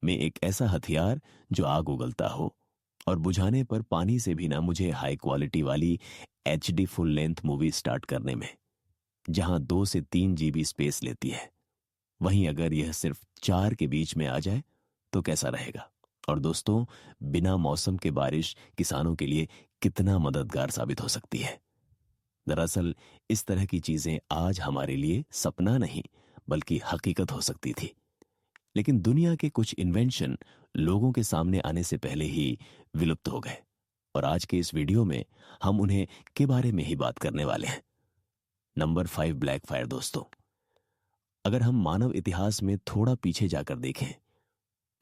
में एक ऐसा हथियार जो आग उगलता हो और बुझाने पर पानी से भी ना मुझे हाई क्वालिटी वाली HD full length movie start करने में, जहां 2 से 3 GB स्पेस लेती है, वहीं अगर यह सिर्फ 4 के बीच में आ जाए तो कैसा रहेगा। और दोस्तों, बिना मौसम के बारिश किसानों के लिए कितना मददगार साबित हो सकती है। दरअसल इस तरह की चीजें आज हमारे लिए सपना नहीं बल्कि हकीकत हो सकती थी, लेकिन दुनिया के कुछ इन्वेंशन लोगों के सामने आने से पहले ही विलुप्त हो गए, और आज के इस वीडियो में हम उन्हें के बारे में ही बात करने वाले हैं। Number 5, black fire. दोस्तों, अगर हम मानव इतिहास में थोड़ा पीछे जाकर देखें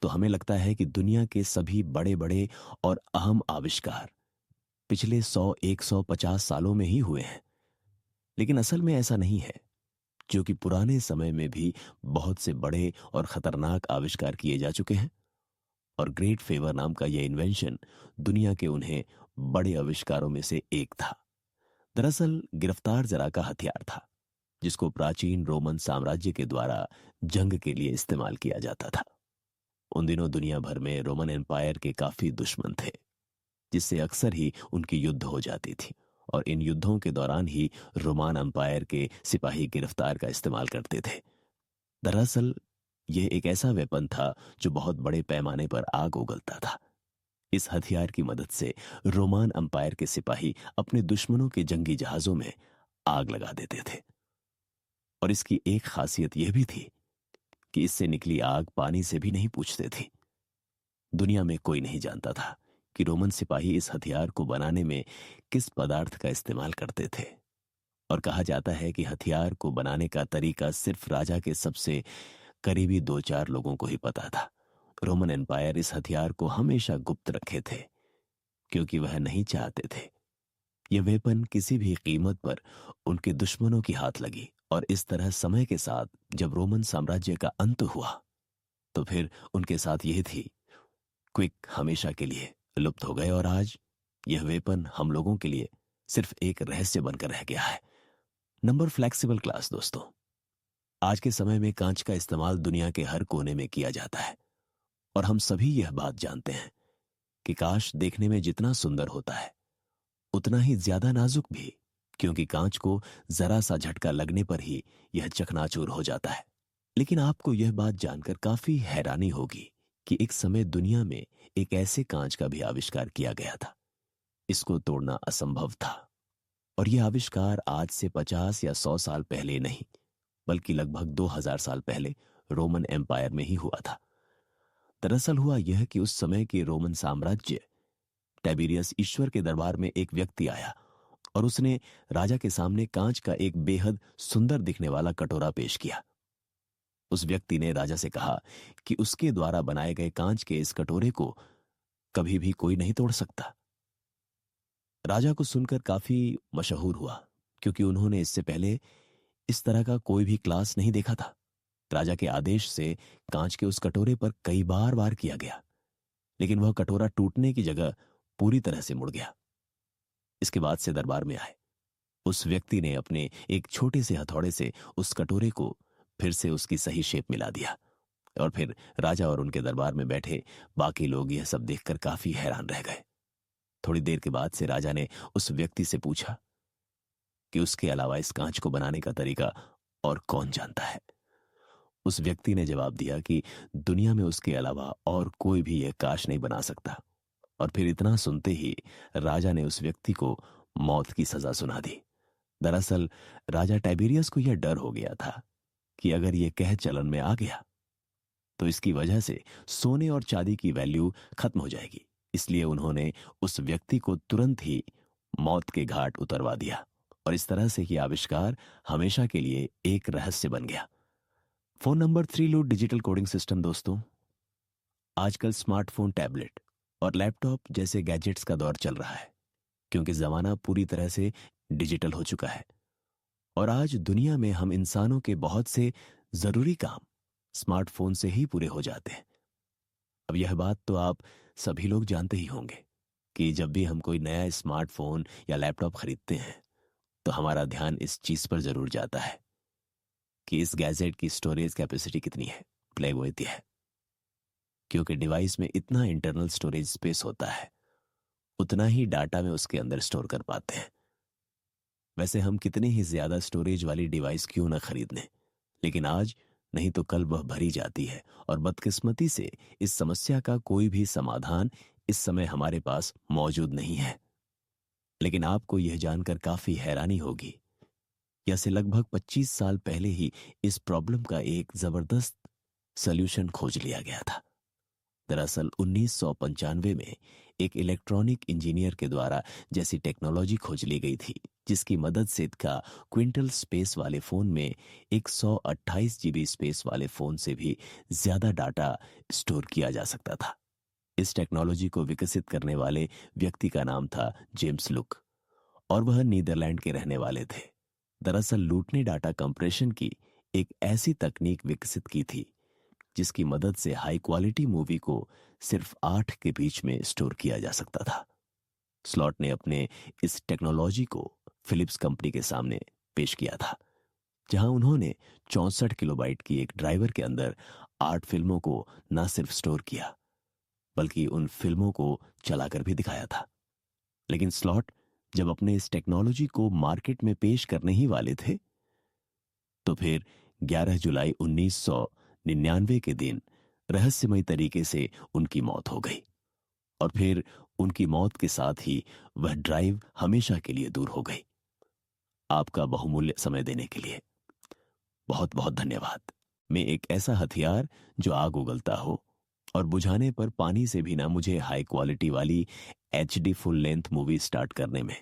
तो हमें लगता है कि दुनिया के सभी बड़े बड़े और अहम आविष्कार पिछले 100-150 सालों में ही हुए हैं, लेकिन असल में ऐसा नहीं है, क्योंकि पुराने समय में भी बहुत से बड़े और खतरनाक आविष्कार किए जा चुके हैं। और ग्रेट फेवर नाम का यह इन्वेंशन दुनिया के उन्हें बड़े आविष्कारों में से एक था। दरअसल गिरफ्तार जरा का हथियार था, जिसको प्राचीन रोमन साम्राज्य के द्वारा जंग के लिए इस्तेमाल किया जाता था। उन दिनों दुनिया भर में रोमन एम्पायर के काफी दुश्मन थे, जिससे अक्सर ही उनकी युद्ध हो जाती थी, और इन युद्धों के दौरान ही रोमन एम्पायर के सिपाही गिरफ्तार का इस्तेमाल करते थे। दरअसल यह एक ऐसा वेपन था जो बहुत बड़े पैमाने पर आग उगलता था। इस हथियार की मदद से रोमन एम्पायर के सिपाही अपने दुश्मनों के जंगी जहाजों में आग लगा देते थे। और इसकी एक खासियत यह भी थी कि इससे निकली आग पानी से भी नहीं पूछते थी। दुनिया में कोई नहीं जानता था कि रोमन सिपाही इस हथियार को बनाने में किस पदार्थ का इस्तेमाल करते थे, और कहा जाता है कि हथियार को बनाने का तरीका सिर्फ राजा के सबसे करीबी 2-4 लोगों को ही पता था। रोमन एम्पायर इस हथियार को हमेशा गुप्त रखे थे, क्योंकि वह नहीं चाहते थे यह वेपन किसी भी कीमत पर उनके दुश्मनों की हाथ लगी। और इस तरह समय के साथ जब रोमन साम्राज्य का अंत हुआ तो फिर उनके साथ यह थी, क्विक हमेशा के लिए लुप्त हो गए, और आज यह वेपन हम लोगों के लिए सिर्फ एक रहस्य बनकर रह गया है। Number, flexible glass. दोस्तों, आज के समय में कांच का इस्तेमाल दुनिया के हर कोने में किया जाता है, और हम सभी यह बात जानते हैं कि कांच देखने में जितना सुंदर होता है उतना ही ज्यादा नाजुक भी, क्योंकि कांच को जरा सा झटका लगने पर ही यह चकनाचूर हो जाता है। लेकिन आपको यह बात जानकर काफी हैरानी होगी कि एक समय दुनिया में एक ऐसे कांच का भी आविष्कार किया गया था। इसको तोड़ना असंभव था, और यह आविष्कार आज से 50 या 100 साल पहले नहीं बल्कि लगभग 2000 साल पहले रोमन एम्पायर में ही हुआ था। दरअसल हुआ यह कि उस समय के रोमन साम्राज्य टाइबेरियस ईश्वर के दरबार में एक व्यक्ति आया, और उसने राजा के सामने कांच का एक बेहद सुंदर दिखने वाला कटोरा पेश किया। उस व्यक्ति ने राजा से कहा कि उसके द्वारा बनाए गए कांच के इस कटोरे को कभी भी कोई नहीं तोड़ सकता। राजा को सुनकर काफी मशहूर हुआ, क्योंकि उन्होंने इससे पहले इस तरह का कोई भी क्लास नहीं देखा था। राजा के आदेश से कांच के उस कटोरे पर कई बार किया गया, लेकिन वह कटोरा टूटने की जगह पूरी तरह से मुड़ गया। इसके बाद से दरबार में आए उस व्यक्ति ने अपने एक छोटे से हथौड़े से उस कटोरे को फिर से उसकी सही शेप मिला दिया, और फिर राजा और उनके दरबार में बैठे बाकी लोग यह सब देखकर काफी हैरान रह गए। थोड़ी देर के बाद से राजा ने उस व्यक्ति से पूछा कि उसके अलावा इस कांच को बनाने का तरीका और कौन जानता है। उस व्यक्ति ने जवाब दिया कि दुनिया में उसके अलावा और कोई भी यह कांच नहीं बना सकता। और फिर इतना सुनते ही राजा ने उस व्यक्ति को मौत की सजा सुना दी। दरअसल राजा टाइबेरियस को यह डर हो गया था कि अगर यह कह चलन में आ गया तो इसकी वजह से सोने और चांदी की वैल्यू खत्म हो जाएगी। इसलिए उन्होंने उस व्यक्ति को तुरंत ही मौत के घाट उतरवा दिया, और इस तरह से यह आविष्कार हमेशा के लिए एक रहस्य बन गया। फोन नंबर 3, लो डिजिटल कोडिंग सिस्टम। दोस्तों, आजकल स्मार्टफोन, टैबलेट और लैपटॉप जैसे गैजेट्स का दौर चल रहा है, क्योंकि जमाना पूरी तरह से डिजिटल हो चुका है, और आज दुनिया में हम इंसानों के बहुत से जरूरी काम स्मार्टफोन से ही पूरे हो जाते हैं। अब यह बात तो आप सभी लोग जानते ही होंगे कि जब भी हम कोई नया स्मार्टफोन या लैपटॉप खरीदते हैं तो हमारा ध्यान इस चीज पर जरूर जाता है कि इस गैजेट की स्टोरेज कैपेसिटी कितनी है, प्लेगोइती है। क्योंकि डिवाइस में इतना इंटरनल स्टोरेज स्पेस होता है, उतना ही डाटा में उसके अंदर स्टोर कर पाते हैं। वैसे हम कितने ही ज्यादा स्टोरेज वाली डिवाइस क्यों ना खरीद लें, लेकिन आज नहीं तो कल वह भरी जाती है, और बदकिस्मती से इस समस्या का कोई भी समाधान इस समय हमारे पास मौजूद नहीं है। लेकिन आपको यह जानकर काफी हैरानी होगी, यह से लगभग 25 साल पहले ही इस प्रॉब्लम का एक जबरदस्त सॉल्यूशन खोज लिया गया था। दरअसल 1995 में एक इलेक्ट्रॉनिक इंजीनियर के द्वारा जैसी टेक्नोलॉजी खोज ली गई थी, जिसकी मदद से का क्विंटल स्पेस वाले फोन में 128 जीबी स्पेस वाले फोन से भी ज्यादा डाटा स्टोर किया जा सकता था। इस टेक्नोलॉजी को विकसित करने वाले व्यक्ति का नाम था जेम्स लुक, और वह नीदरलैंड के रहने वाले थे। दरअसल लूट ने डाटा कंप्रेशन की एक ऐसी तकनीक विकसित की थी जिसकी मदद से हाई क्वालिटी मूवी को सिर्फ 8 के बीच में स्टोर किया जा सकता था। स्लॉट ने अपने इस टेक्नोलॉजी को फिलिप्स कंपनी के सामने पेश किया था, जहां उन्होंने 64 किलोबाइट की एक ड्राइवर के अंदर 8 फिल्मों को न सिर्फ स्टोर किया, बल्कि उन फिल्मों को चलाकर भी दिखाया था। लेकिन स्लॉट जब अपने इस टेक्नोलॉजी को मार्केट में पेश करने ही वाले थे, तो फिर 11 जुलाई 1999 के दिन रहस्यमय तरीके से उनकी मौत हो गई, और फिर उनकी मौत के साथ ही वह ड्राइव हमेशा के लिए दूर हो गई। आपका बहुमूल्य समय देने के लिए बहुत बहुत धन्यवाद। मैं एक ऐसा हथियार जो आग उगलता हो और बुझाने पर पानी से भी ना मुझे हाई क्वालिटी वाली HD full length movie start करने में,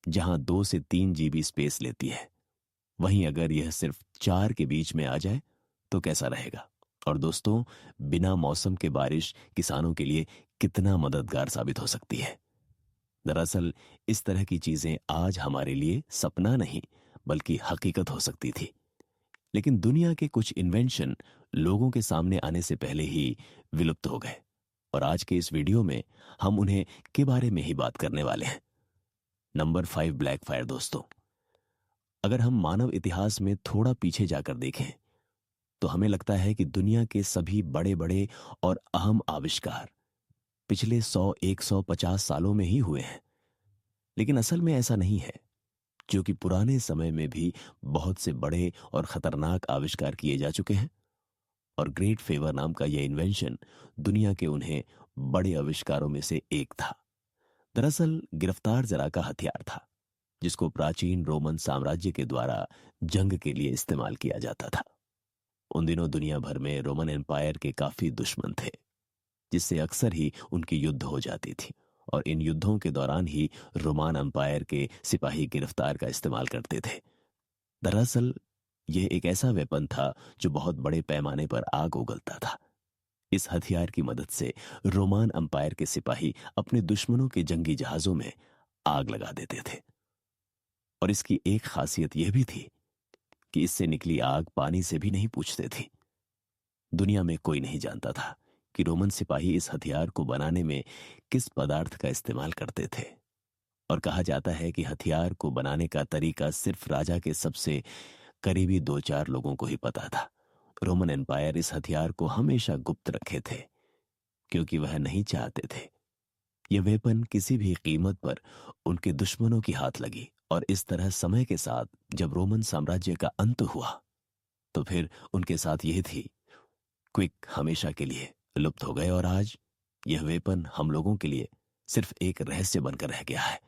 जहां 2 से 3 जीबी स्पेस लेती है, वहीं अगर यह सिर्फ 4 के बीच में आ जाए तो कैसा रहेगा। और दोस्तों, बिना मौसम के बारिश किसानों के लिए कितना मददगार साबित हो सकती है। दरअसल इस तरह की चीजें आज हमारे लिए सपना नहीं बल्कि हकीकत हो सकती थी, लेकिन दुनिया के कुछ इन्वेंशन लोगों के सामने आने से पहले ही विलुप्त हो गए, और आज के इस वीडियो में हम उन्हें के बारे में ही बात करने वाले हैं। Number 5, black fire. दोस्तों, अगर हम मानव इतिहास में थोड़ा पीछे जाकर देखें तो हमें लगता है कि दुनिया के सभी बड़े बड़े और अहम आविष्कार पिछले 100-150 सालों में ही हुए हैं। लेकिन असल में ऐसा नहीं है, क्योंकि पुराने समय में भी बहुत से बड़े और खतरनाक आविष्कार किए जा चुके हैं, और ग्रेट फेवर नाम का यह इन्वेंशन दुनिया के उन्हें बड़े आविष्कारों में से एक था। दरअसल गिरफ्तार जरा का हथियार था, जिसको प्राचीन रोमन साम्राज्य के द्वारा जंग के लिए इस्तेमाल किया जाता था। उन दिनों दुनिया भर में रोमन एम्पायर के काफी दुश्मन थे, जिससे अक्सर ही उनकी युद्ध हो जाती थी, और इन युद्धों के दौरान ही रोमन एम्पायर के सिपाही गिरफ्तार का इस्तेमाल करते थे। दरअसल यह एक ऐसा वेपन था जो बहुत बड़े पैमाने पर आग उगलता था। इस हथियार की मदद से रोमन एम्पायर के सिपाही अपने दुश्मनों के जंगी जहाजों में आग लगा देते थे, और इसकी एक खासियत यह भी थी कि इससे निकली आग पानी से भी नहीं पूछते थी। दुनिया में कोई नहीं जानता था कि रोमन सिपाही इस हथियार को बनाने में किस पदार्थ का इस्तेमाल करते थे, और कहा जाता है कि हथियार को बनाने का तरीका सिर्फ राजा के सबसे करीबी 2-4 लोगों को ही पता था। रोमन एम्पायर इस हथियार को हमेशा गुप्त रखे थे, क्योंकि वह नहीं चाहते थे यह वेपन किसी भी कीमत पर उनके दुश्मनों की हाथ लगी। और इस तरह समय के साथ जब रोमन साम्राज्य का अंत हुआ, तो फिर उनके साथ यह थी, क्विक हमेशा के लिए लुप्त हो गए, और आज यह वेपन हम लोगों के लिए सिर्फ एक रहस्य बनकर रह गया है।